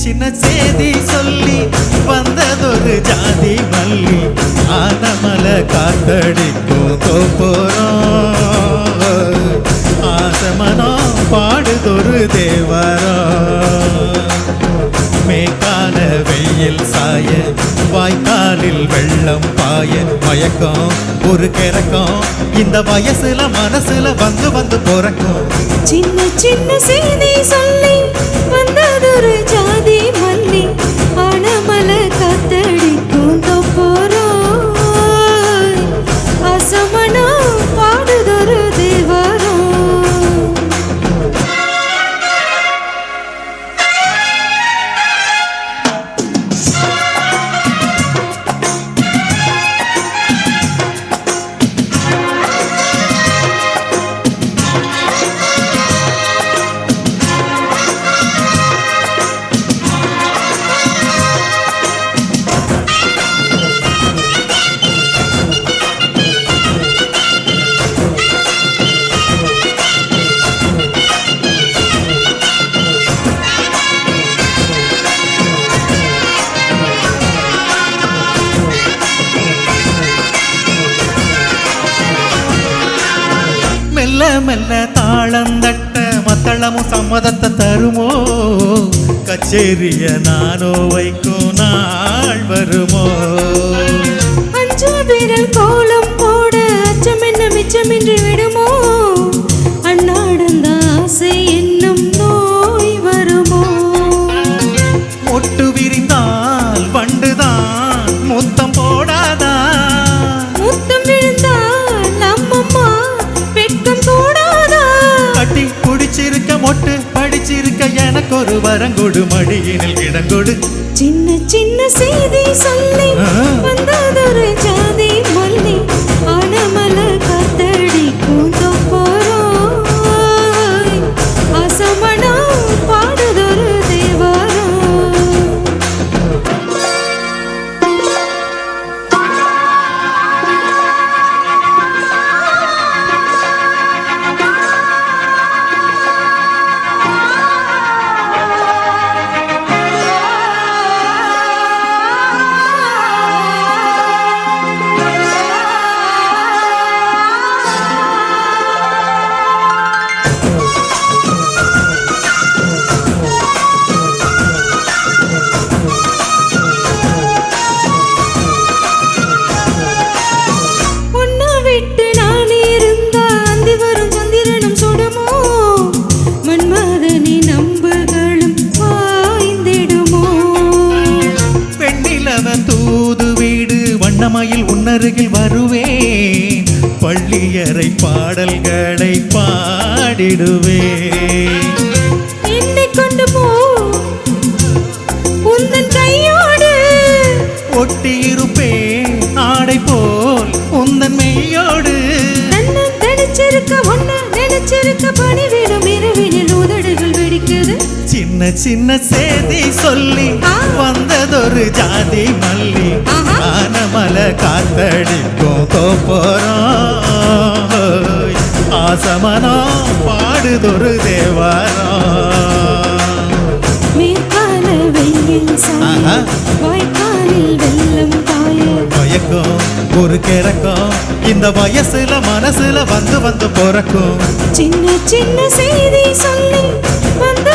சின்ன சேதி சொல்லி வந்ததொரு ஜாதி மல்லி ஆனமலை காத்தடிக்கும் தோப்போறோம் ஆசமனம் பாடுதொரு தேவரம் மேற்கால வெயில் சாய வாய்க்காலில் வெள்ளம் பாய மயக்கம் ஒரு கிறக்கம் இந்த வயசுல மனசுல வந்து வந்து பிறக்கும் சின்ன சின்ன செய்தி சொல்லி வந்ததொரு ஜாதி மல்லி ஆனமலை காத்தடிக்கும் தோப்போறோம் ஆசமனம் பாடுதொரு தேவரம் மெல்ல மெல்ல தாளம் தட்ட மத்தளமும் சம்மதத்தை தருமோ கச்சேரிய நானோ வைக்கும் நாள் வருமோ அஞ்சு விரல் கோலம் போட அச்சம் என்ன மிச்சமின்றி விடுமோ அண்ணாடந்த ஆசை என்னும் நோய் வருமோ மொட்டு விரிந்தால் வண்டுதான் முத்தம் போடாதா முத்தம் விழுந்தால் அம்மம்மா வெட்கம் தோடாதா கட்டி குடிச்சிருக்க மொட்டு படிச்சிருக்க எனக்கு ஒரு வரங்கொடு மடியினில் இடங்கொடு சின்ன சின்ன செய்தி சொல்லி வந்ததொரு ஜாதி மல்லி ஆனமலை காத்தடிக்கும் தோப்போறோம் ஆசமனம் பாடுதொரு தேவரம் வண்ணமயில் உன்னருகில் வருவேன் பள்ளியறை பாடல்களை பாடிடுவேன் என்னை கொண்டு போ உந்தன் கையோடு ஒட்டியிருப்பேன் ஆடை போல் உந்தன் மெய்யோடு தன்னை தனிச்சிருக்க ஒன்னு நினைச்சிருக்க பணிவிடும் இரவினில் உதடுகள் வெடிக்குது சின்ன சின்ன சேதி சொல்லி வந்ததொரு ஜாதி மல்லி ஆனமலை காத்தடிக்கும் தோப்போறோம் ஆசமனம் பாடுதொரு தேவரம் மேற்கால வெயில் சாய வாய்க்காலில் வெள்ளம் பாய மயக்கம் ஒரு கிறக்கம் இந்த வயசுல மனசுல வந்து வந்து பிறக்கும் சின்ன சின்ன செய்தி சொல்லி வந்த